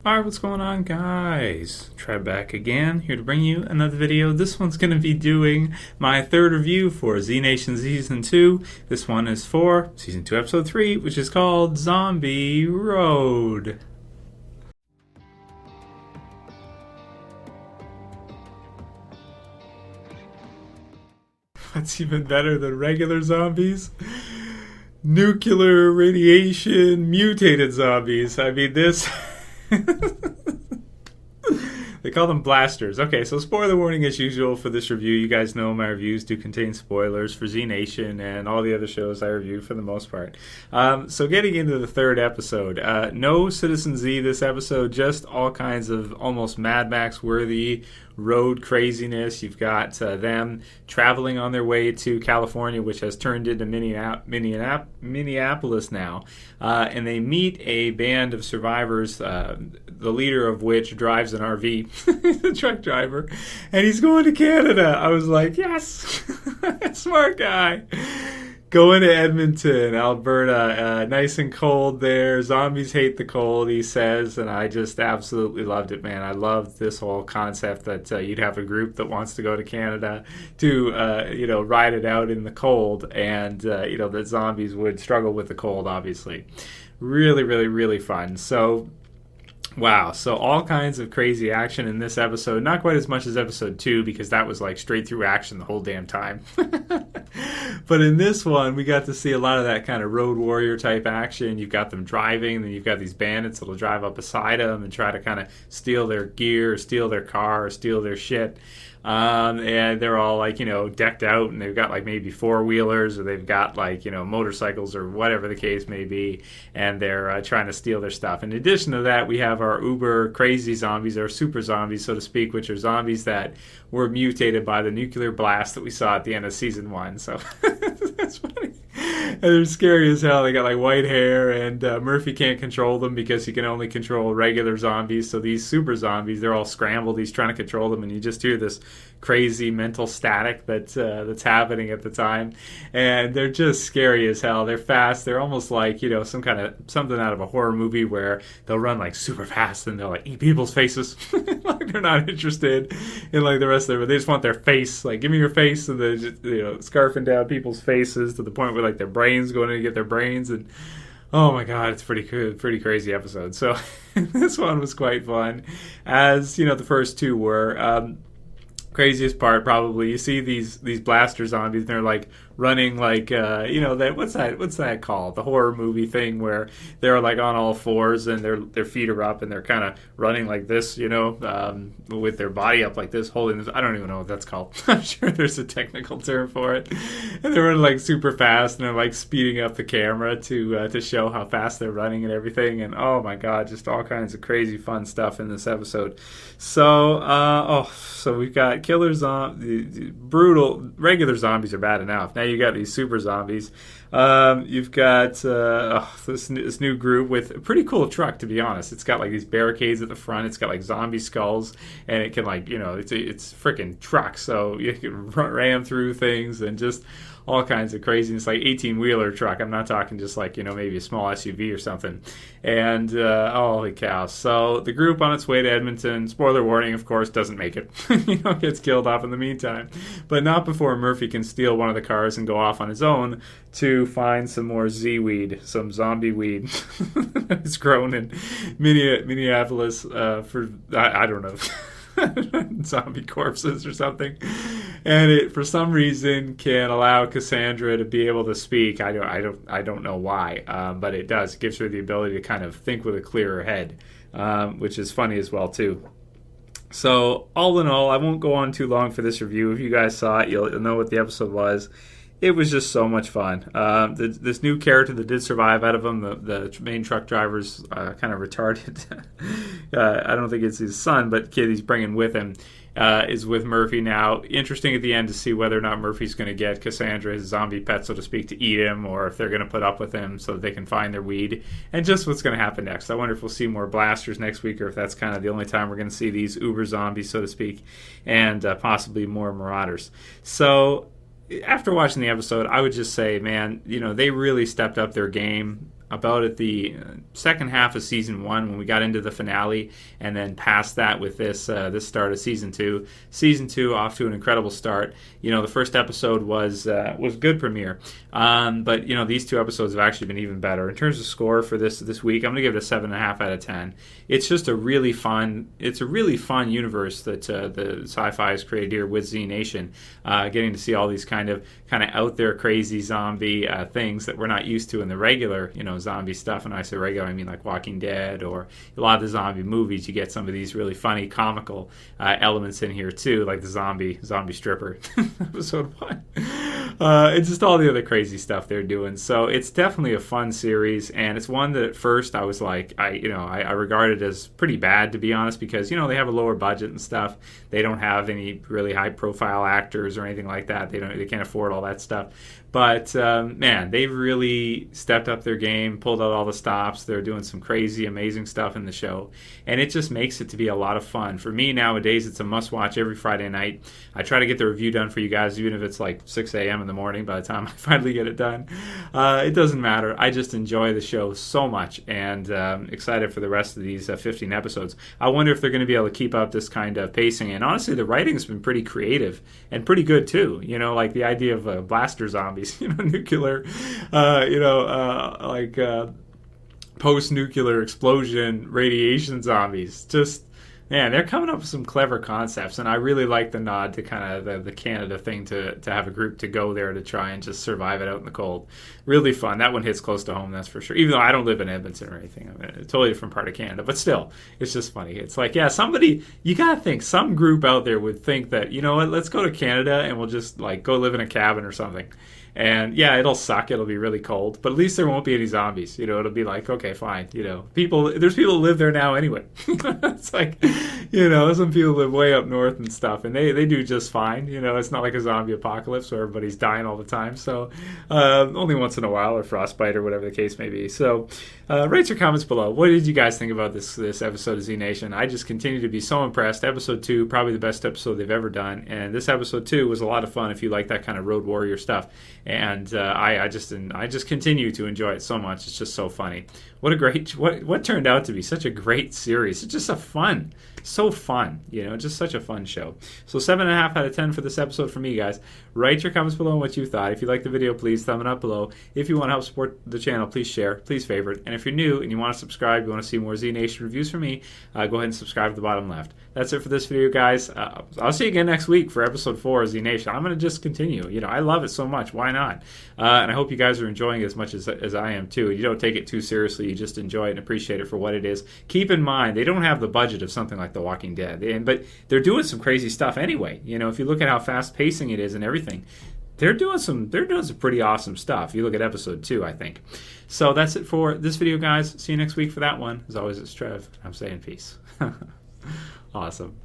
Alright, what's going on, guys? Trev back again, here to bring you another video. This one's going to be doing my third review for znation Season 2. This one is for Season 2, Episode 3, which is called Zombie Road. What's even better than regular zombies? Nuclear radiation mutated zombies. I mean, this... They call them blasters. Okay, so spoiler warning as usual for this review. You guys know my reviews do contain spoilers for znation and all the other shows I review for the most part. So getting into the third episode. No Citizen Z this episode, just all kinds of almost Mad Max-worthy road craziness. You've got them traveling on their way to California, which has turned into Minneapolis now. And they meet a band of survivors, the leader of which drives an RV, the truck driver, and he's going to Canada. I was like, yes, smart guy. Going to Edmonton, Alberta, nice and cold there. Zombies hate the cold, he says, and I just absolutely loved it, man. I loved this whole concept that you'd have a group that wants to go to Canada to, ride it out in the cold, and, that zombies would struggle with the cold, obviously. Really, really, really fun. So... wow, so all kinds of crazy action in this episode. Not quite as much as episode 2 because that was like straight through action the whole damn time. But in this one, we got to see a lot of that kind of road warrior type action. You've got them driving, and then you've got these bandits that'll drive up beside them and try to kind of steal their gear, or steal their car, or steal their shit. And they're all like, decked out, and they've got like maybe four-wheelers, or they've got like, motorcycles or whatever the case may be, and they're trying to steal their stuff. In addition to that, we have our uber crazy zombies, or super zombies, so to speak, which are zombies that were mutated by the nuclear blast that we saw at the end of Season 1. So that's funny. And they're scary as hell. They got like white hair, and Murphy can't control them because he can only control regular zombies. So these super zombies, they're all scrambled. He's trying to control them, and you just hear this crazy mental static that's happening at the time, and they're just scary as hell. They're fast. They're almost like something out of a horror movie where they'll run like super fast and they'll like eat people's faces. Like they're not interested in like the rest of it. They just want their face. Like, give me your face, and they're just scarfing down people's faces to the point where like their brains going in to get their brains. And oh my god, it's pretty crazy episode. So this one was quite fun, as the first two were. Craziest part probably, you see these blaster zombies, and they're like running like that what's that called, the horror movie thing where they're like on all fours and their feet are up and they're kind of running like this, with their body up like this, holding this. I don't even know what that's called. I'm sure there's a technical term for it. And they're running like super fast, and they're like speeding up the camera to show how fast they're running and everything. And oh my god, just all kinds of crazy fun stuff in this episode. So so we've got killer zombies, brutal regular zombies are bad enough. Now you got these super zombies. You've got this new group with a pretty cool truck, to be honest. It's got like these barricades at the front. It's got like zombie skulls, and it can like it's a freaking truck, so you can ram through things and just all kinds of craziness, like 18-wheeler truck. I'm not talking just like, maybe a small SUV or something. And holy cow. So the group on its way to Edmonton, spoiler warning, of course, doesn't make it. Gets killed off in the meantime. But not before Murphy can steal one of the cars and go off on his own to find some more Z-weed, some zombie weed that's grown in Minneapolis for, I don't know, zombie corpses or something. And it, for some reason, can allow Cassandra to be able to speak. I don't know why, but it does. It gives her the ability to kind of think with a clearer head, which is funny as well too. So all in all, I won't go on too long for this review. If you guys saw it, you'll know what the episode was. It was just so much fun. This new character that did survive out of him, the main truck driver's kind of retarded. I don't think it's his son, but kid he's bringing with him is with Murphy now. Interesting at the end to see whether or not Murphy's going to get Cassandra, his zombie pet, so to speak, to eat him, or if they're going to put up with him so that they can find their weed, and just what's going to happen next. I wonder if we'll see more blasters next week, or if that's kind of the only time we're going to see these uber zombies, so to speak, and possibly more marauders. So after watching the episode, I would just say, man, they really stepped up their game about at the second half of season 1 when we got into the finale, and then past that with this start of season 2. Season 2 off to an incredible start. The first episode was good premiere, but these 2 episodes have actually been even better in terms of score for this week. I'm gonna give it a 7.5 out of 10. It's just a really fun universe that the Syfy has created here with znation. Getting to see all these kind of out there crazy zombie things that we're not used to in the regular zombie stuff. And when I say regular, I mean like Walking Dead or a lot of the zombie movies. You get some of these really funny comical elements in here too, like the zombie stripper episode 1. And just all the other crazy stuff they're doing. So it's definitely a fun series, and it's one that at first I was like, I regarded as pretty bad, to be honest, because they have a lower budget and stuff. They don't have any really high profile actors or anything like that. They can't afford all that stuff. But man, they've really stepped up their game, pulled out all the stops. They're doing some crazy, amazing stuff in the show, and it just makes it to be a lot of fun. For me nowadays, it's a must-watch every Friday night. I try to get the review done for you guys, even if it's like 6 a.m. in the morning by the time I finally get it done. It doesn't matter. I just enjoy the show so much, and excited for the rest of these 15 episodes. I wonder if they're going to be able to keep up this kind of pacing, and honestly, the writing's been pretty creative and pretty good too. Like the idea of blaster zombies. Nuclear, post-nuclear explosion radiation zombies. Just, man, they're coming up with some clever concepts, and I really like the nod to kind of the Canada thing to have a group to go there to try and just survive it out in the cold. Really fun. That one hits close to home, that's for sure. Even though I don't live in Edmonton or anything. I mean, a totally different part of Canada, but still, it's just funny. It's like, yeah, somebody, you gotta think, some group out there would think that, you know what, let's go to Canada and we'll just like go live in a cabin or something. And yeah, it'll suck. It'll be really cold, but at least there won't be any zombies. It'll be like, okay, fine. There's people who live there now anyway. It's like, some people live way up north and stuff, and they do just fine. It's not like a zombie apocalypse where everybody's dying all the time. So only once in a while, or frostbite, or whatever the case may be. So write your comments below. What did you guys think about this episode of znation? I just continue to be so impressed. Episode 2, probably the best episode they've ever done, and this episode 2 was a lot of fun if you like that kind of road warrior stuff. And I just continue to enjoy it so much. It's just so funny. What turned out to be such a great series. It's just so fun, just such a fun show. So 7.5 out of 10 for this episode for me, guys. Write your comments below on what you thought. If you liked the video, please thumb it up below. If you want to help support the channel, please share, please favorite. And if you're new and you want to subscribe, you want to see more znation reviews from me, go ahead and subscribe at the bottom left. That's it for this video, guys. I'll see you again next week for episode 4 of znation. I'm going to just continue. I love it so much. Why not? And I hope you guys are enjoying it as much as I am too. You don't take it too seriously. You just enjoy it and appreciate it for what it is. Keep in mind, they don't have the budget of something like The Walking Dead, but they're doing some crazy stuff anyway. If you look at how fast pacing it is and everything, they're doing some pretty awesome stuff. You look at episode 2, I think. So that's it for this video, guys. See you next week for that one. As always, it's Trev. I'm saying peace. Awesome.